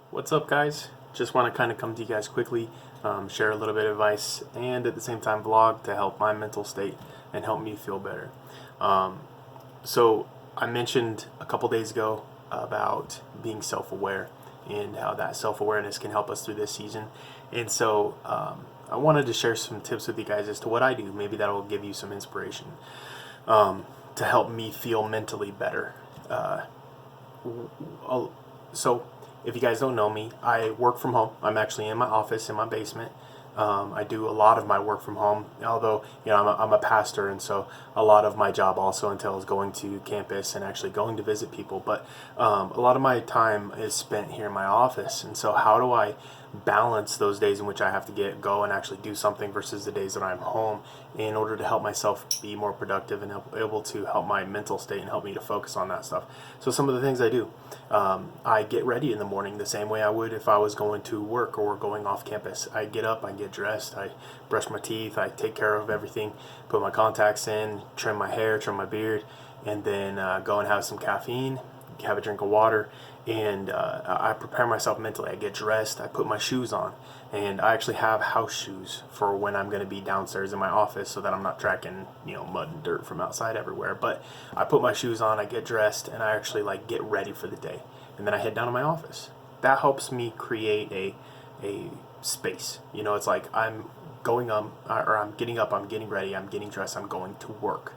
What's up, guys? Just want to kind of come to you guys quickly, share a little bit of advice, and at the same time vlog to help my mental state and help me feel better. So I mentioned a couple days ago about being self-aware and how that self-awareness can help us through this season. And so I wanted to share some tips with you guys as to what I do. Maybe that will give you some inspiration to help me feel mentally better. So if you guys don't know me, I work from home. I'm actually in my office in my basement. I do a lot of my work from home, although I'm a pastor, and so a lot of my job also entails going to campus and actually going to visit people. But a lot of my time is spent here in my office, and so how do I balance those days in which I have to go and actually do something versus the days that I'm home in order to help myself be more productive and able to help my mental state and help me to focus on that stuff. So some of the things I do, I get ready in the morning the same way I would if I was going to work or going off campus. I get up, I get dressed, I brush my teeth, I take care of everything, put my contacts in, trim my hair, trim my beard, and then go and have some caffeine, have a drink of water, and I prepare myself mentally. I get dressed, I put my shoes on, and I actually have house shoes for when I'm going to be downstairs in my office so that I'm not tracking mud and dirt from outside everywhere. But I put my shoes on, I get dressed, and I actually get ready for the day, and then I head down to my office. That helps me create a space. It's like I'm going or I'm getting up, I'm getting ready, I'm getting dressed, I'm going to work.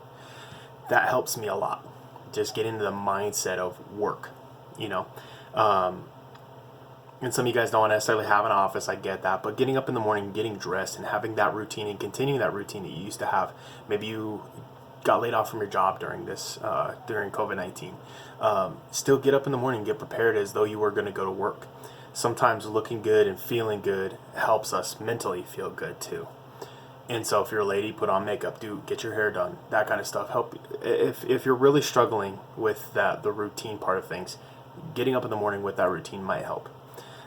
That helps me a lot. Just get into the mindset of work. And some of you guys don't necessarily have an office, I get that, but getting up in the morning, getting dressed, and having that routine and continuing that routine that you used to have. Maybe you got laid off from your job during COVID-19. Still get up in the morning, get prepared as though you were going to go to work. Sometimes looking good and feeling good helps us mentally feel good too. And so if you're a lady, put on makeup, get your hair done, that kind of stuff. If you're really struggling with the routine part of things, getting up in the morning with that routine might help.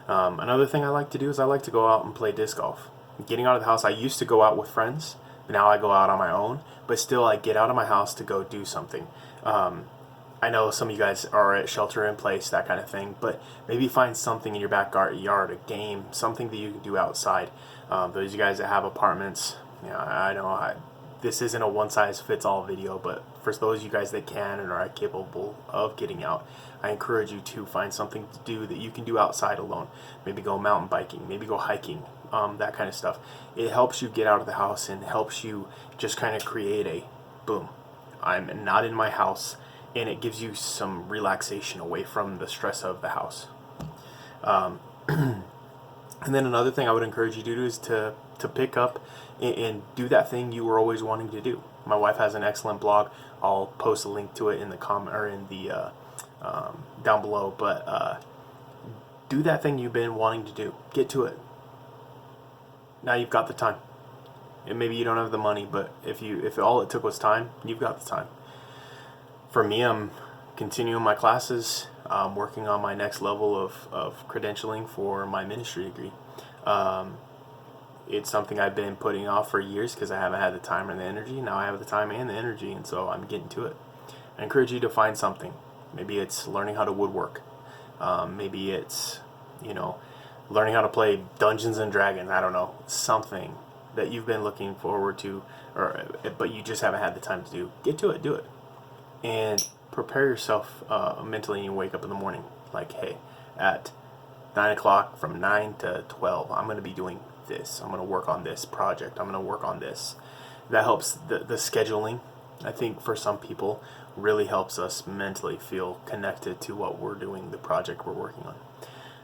Another thing I like to do is I like to go out and play disc golf. Getting out of the house, I used to go out with friends, but now I go out on my own, but still I get out of my house to go do something. I know some of you guys are at shelter in place, that kind of thing, but maybe find something in your backyard, a game, something that you can do outside. Those of you guys that have apartments, I know this isn't a one-size-fits-all video, but for those of you guys that can and are capable of getting out, I encourage you to find something to do that you can do outside alone. Maybe go mountain biking, maybe go hiking, that kind of stuff. It helps you get out of the house and helps you just kind of create a boom, I'm not in my house, and it gives you some relaxation away from the stress of the house. And then another thing I would encourage you to do is to pick up and do that thing you were always wanting to do. My wife has an excellent blog. I'll post a link to it in the comment or in the down below. But do that thing you've been wanting to do. Get to it. Now you've got the time. And maybe you don't have the money, but if all it took was time, you've got the time. For me, I'm continuing my classes. I'm working on my next level of credentialing for my ministry degree. It's something I've been putting off for years because I haven't had the time and the energy. Now I have the time and the energy, and so I'm getting to it. I encourage you to find something. Maybe it's learning how to woodwork. Maybe it's, learning how to play Dungeons and Dragons. I don't know. Something that you've been looking forward to, but you just haven't had the time to do. Get to it. Do it. And prepare yourself mentally when you wake up in the morning. Like, hey, at 9 o'clock, from 9 to 12, I'm going to be doing this. I'm going to work on this project. I'm going to work on this. That helps the scheduling. I think for some people really helps us mentally feel connected to what we're doing, the project we're working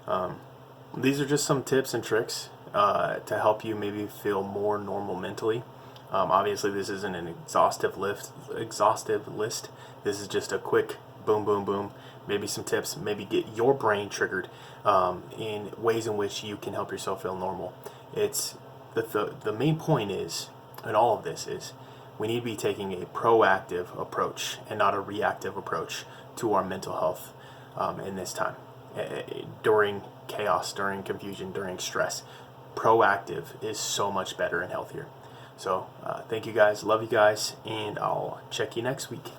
on. These are just some tips and tricks to help you maybe feel more normal mentally. Obviously, this isn't an exhaustive list. This is just a quick boom, boom, boom. Maybe some tips. Maybe get your brain triggered in ways in which you can help yourself feel normal. It's the main point is, in all of this is, we need to be taking a proactive approach and not a reactive approach to our mental health in this time. During chaos, during confusion, during stress, proactive is so much better and healthier. So thank you guys, love you guys, and I'll check you next week.